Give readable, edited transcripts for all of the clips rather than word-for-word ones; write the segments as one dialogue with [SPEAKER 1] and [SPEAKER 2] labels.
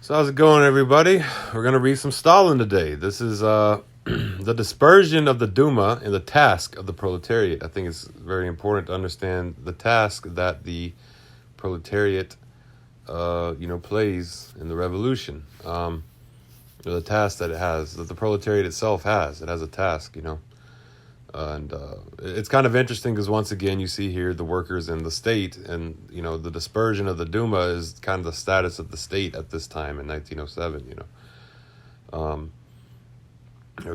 [SPEAKER 1] So how's it going, everybody? We're going to read some Stalin today. This is the dispersion of the Duma and the task of the proletariat. I think it's very important to understand the task that the proletariat, plays in the revolution. The task that it has, that the proletariat itself has. It has a task, And it's kind of interesting because once again, you see here the workers in the state, and the dispersion of the Duma is kind of the status of the state at this time in 1907.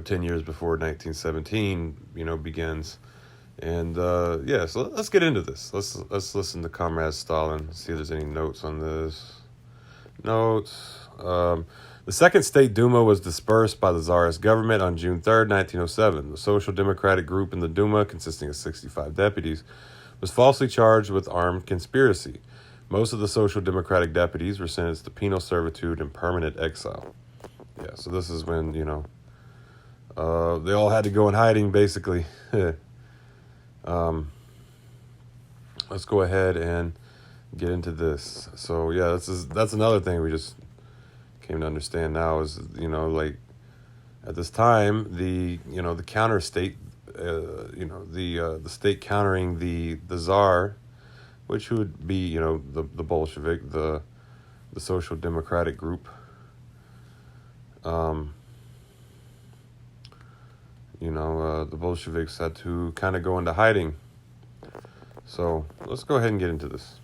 [SPEAKER 1] 10 years before 1917, begins, and so let's get into this. Let's listen to Comrade Stalin. See if there's any notes on this. Notes. The Second State Duma was dispersed by the Tsarist government on June 3rd, 1907. The Social Democratic group in the Duma, consisting of 65 deputies, was falsely charged with armed conspiracy. Most of the Social Democratic deputies were sentenced to penal servitude and permanent exile. Yeah, so this is when, they all had to go in hiding, basically. Let's go ahead and get into this. So, yeah, that's another thing we just came to understand now is, at this time, the counter state, the state countering the Tsar, which would be, the Bolshevik, the Social Democratic group. The Bolsheviks had to kind of go into hiding. So let's go ahead and get into this.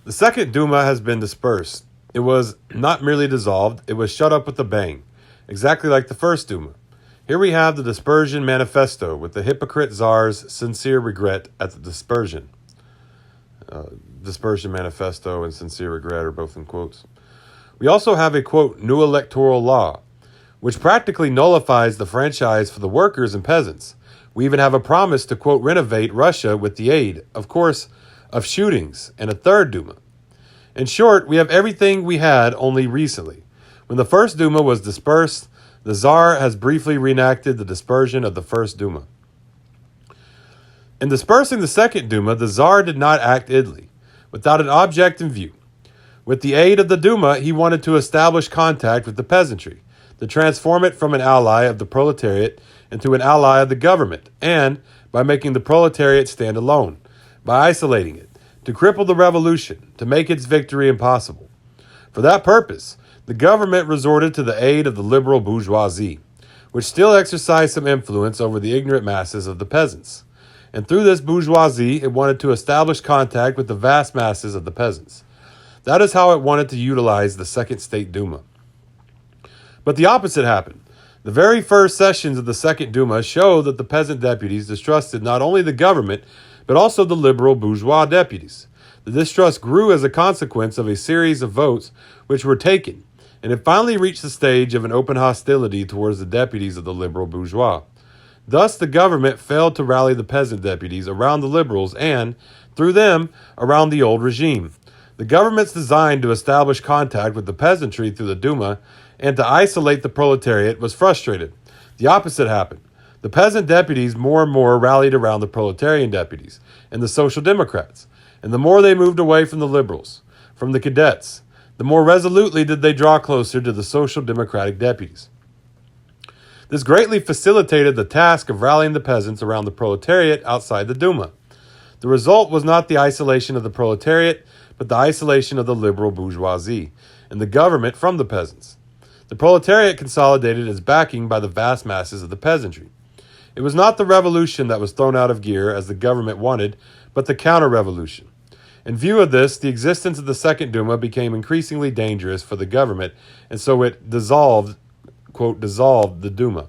[SPEAKER 1] The Second Duma has been dispersed. It was not merely dissolved, it was shut up with a bang, exactly like the First Duma. Here we have the Dispersion Manifesto with the hypocrite Tsar's sincere regret at the dispersion. Dispersion Manifesto and sincere regret are both in quotes. We also have a, quote, new electoral law, which practically nullifies the franchise for the workers and peasants. We even have a promise to, quote, renovate Russia with the aid, of course, of shootings, and a third Duma. In short, we have everything we had only recently. When the First Duma was dispersed, the Tsar has briefly reenacted the dispersion of the First Duma. In dispersing the Second Duma, the Tsar did not act idly, without an object in view. With the aid of the Duma, he wanted to establish contact with the peasantry, to transform it from an ally of the proletariat into an ally of the government, and, by making the proletariat stand alone, by isolating it, to cripple the revolution, to make its victory impossible. For that purpose, the government resorted to the aid of the liberal bourgeoisie, which still exercised some influence over the ignorant masses of the peasants. And through this bourgeoisie, it wanted to establish contact with the vast masses of the peasants. That is how it wanted to utilize the Second State Duma. But the opposite happened. The very first sessions of the Second Duma show that the peasant deputies distrusted not only the government, but also the liberal bourgeois deputies. The distrust grew as a consequence of a series of votes which were taken, and it finally reached the stage of an open hostility towards the deputies of the liberal bourgeois. Thus, the government failed to rally the peasant deputies around the liberals and, through them, around the old regime. The government's design to establish contact with the peasantry through the Duma and to isolate the proletariat was frustrated. The opposite happened. The peasant deputies more and more rallied around the proletarian deputies and the Social Democrats, and the more they moved away from the liberals, from the cadets, the more resolutely did they draw closer to the Social Democratic deputies. This greatly facilitated the task of rallying the peasants around the proletariat outside the Duma. The result was not the isolation of the proletariat, but the isolation of the liberal bourgeoisie and the government from the peasants. The proletariat consolidated its backing by the vast masses of the peasantry. It was not the revolution that was thrown out of gear as the government wanted, but the counter-revolution. In view of this, the existence of the Second Duma became increasingly dangerous for the government, and so it dissolved the Duma.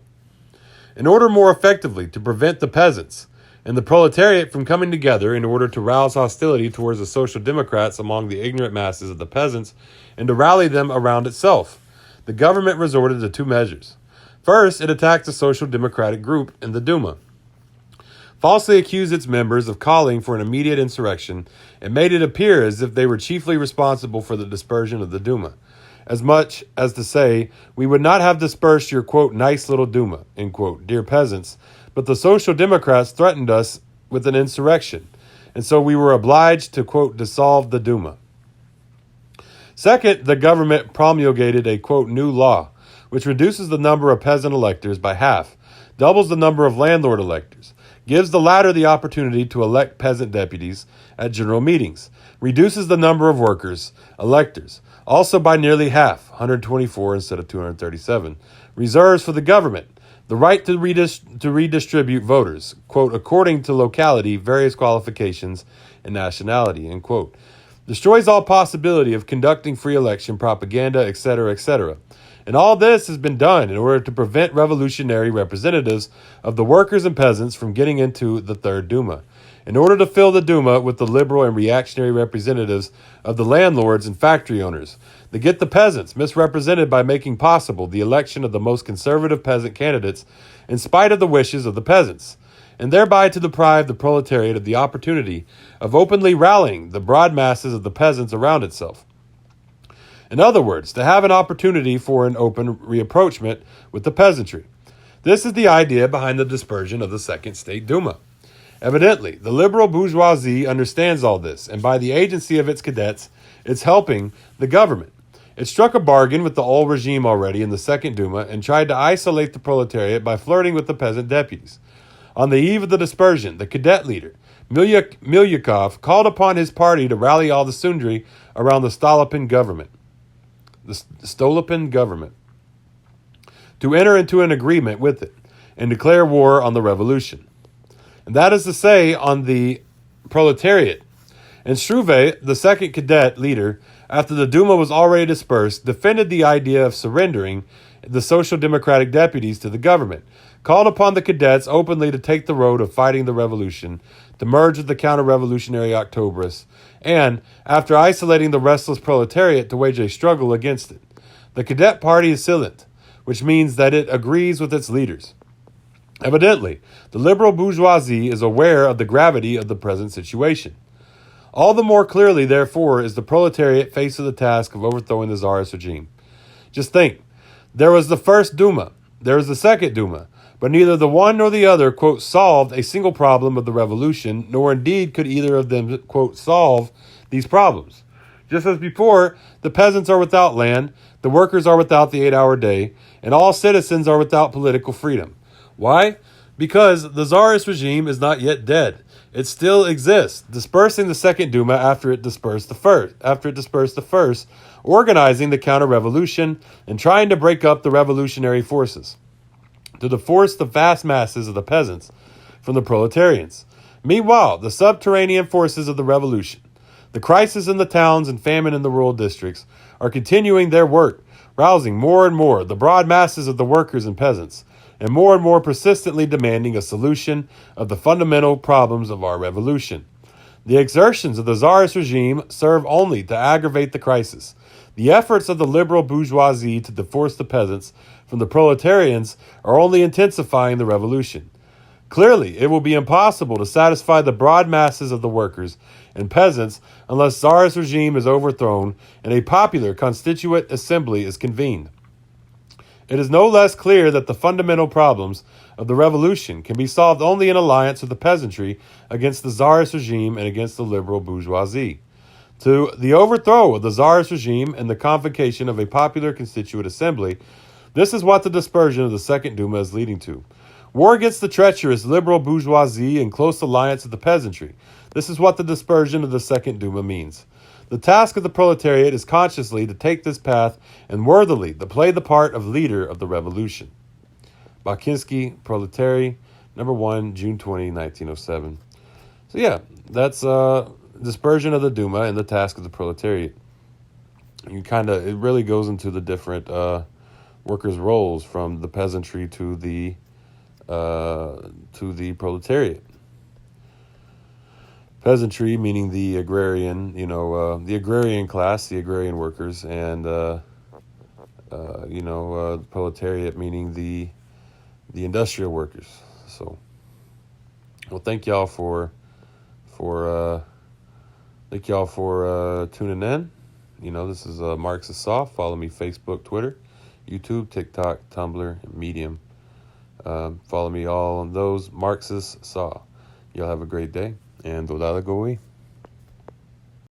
[SPEAKER 1] In order more effectively to prevent the peasants and the proletariat from coming together in order to rouse hostility towards the Social Democrats among the ignorant masses of the peasants and to rally them around itself, the government resorted to two measures. First, it attacked the Social Democratic group in the Duma, falsely accused its members of calling for an immediate insurrection, and made it appear as if they were chiefly responsible for the dispersion of the Duma, as much as to say, we would not have dispersed your, quote, nice little Duma, end quote, dear peasants, but the Social Democrats threatened us with an insurrection, and so we were obliged to, quote, dissolve the Duma. Second, the government promulgated a, quote, new law, which reduces the number of peasant electors by half, doubles the number of landlord electors, gives the latter the opportunity to elect peasant deputies at general meetings, reduces the number of workers, electors, also by nearly half, 124 instead of 237, reserves for the government the right to redistribute voters, quote, according to locality, various qualifications, and nationality, end quote. Destroys all possibility of conducting free election, propaganda, etc., etc. And all this has been done in order to prevent revolutionary representatives of the workers and peasants from getting into the Third Duma, in order to fill the Duma with the liberal and reactionary representatives of the landlords and factory owners, to get the peasants misrepresented by making possible the election of the most conservative peasant candidates in spite of the wishes of the peasants, and thereby to deprive the proletariat of the opportunity of openly rallying the broad masses of the peasants around itself. In other words, to have an opportunity for an open rapprochement with the peasantry. This is the idea behind the dispersion of the Second State Duma. Evidently, the liberal bourgeoisie understands all this, and by the agency of its cadets, it's helping the government. It struck a bargain with the old regime already in the Second Duma and tried to isolate the proletariat by flirting with the peasant deputies. On the eve of the dispersion, the cadet leader, Milyukov, called upon his party to rally all the Sundry around the Stalin government, to enter into an agreement with it and declare war on the revolution. And that is to say, on the proletariat. And Struve, the second cadet leader, after the Duma was already dispersed, defended the idea of surrendering the Social Democratic deputies to the government, called upon the cadets openly to take the road of fighting the revolution, to merge with the counter-revolutionary Octobrists, and, after isolating the restless proletariat, to wage a struggle against it. The cadet party is silent, which means that it agrees with its leaders. Evidently, the liberal bourgeoisie is aware of the gravity of the present situation. All the more clearly, therefore, is the proletariat faced with the task of overthrowing the Tsarist regime. Just think, there was the first Duma, there was the second Duma, but neither the one nor the other, quote, solved a single problem of the revolution, nor indeed could either of them, quote, solve these problems. Just as before, the peasants are without land, the workers are without the 8-hour day, and all citizens are without political freedom. Why? Because the Tsarist regime is not yet dead. It still exists, dispersing the second Duma after it dispersed the first, organizing the counter-revolution and trying to break up the revolutionary forces, to force the vast masses of the peasants from the proletarians. Meanwhile, the subterranean forces of the revolution, the crisis in the towns and famine in the rural districts, are continuing their work, rousing more and more the broad masses of the workers and peasants, and more persistently demanding a solution of the fundamental problems of our revolution. The exertions of the Tsarist regime serve only to aggravate the crisis. The efforts of the liberal bourgeoisie to divorce the peasants from the proletarians are only intensifying the revolution. Clearly, it will be impossible to satisfy the broad masses of the workers and peasants unless Tsarist regime is overthrown and a popular constituent assembly is convened. It is no less clear that the fundamental problems of the revolution can be solved only in alliance with the peasantry against the Tsarist regime and against the liberal bourgeoisie. To the overthrow of the Tsarist regime and the convocation of a popular constituent assembly, this is what the dispersion of the Second Duma is leading to. War against the treacherous liberal bourgeoisie in close alliance with the peasantry. This is what the dispersion of the Second Duma means. The task of the proletariat is consciously to take this path and worthily to play the part of leader of the revolution. Bakinski, Proletariat, number 1, June 20, 1907. So yeah, that's dispersion of the Duma and the task of the proletariat. It really goes into the different workers' roles from the peasantry to the proletariat. Peasantry meaning the agrarian, the agrarian class, the agrarian workers, and proletariat meaning the industrial workers. So, well, thank y'all for tuning in. This is Marxist Saw. Follow me Facebook, Twitter, YouTube, TikTok, Tumblr, and Medium. Follow me all on those. Marxist Saw. Y'all have a great day. And Dodala Goe.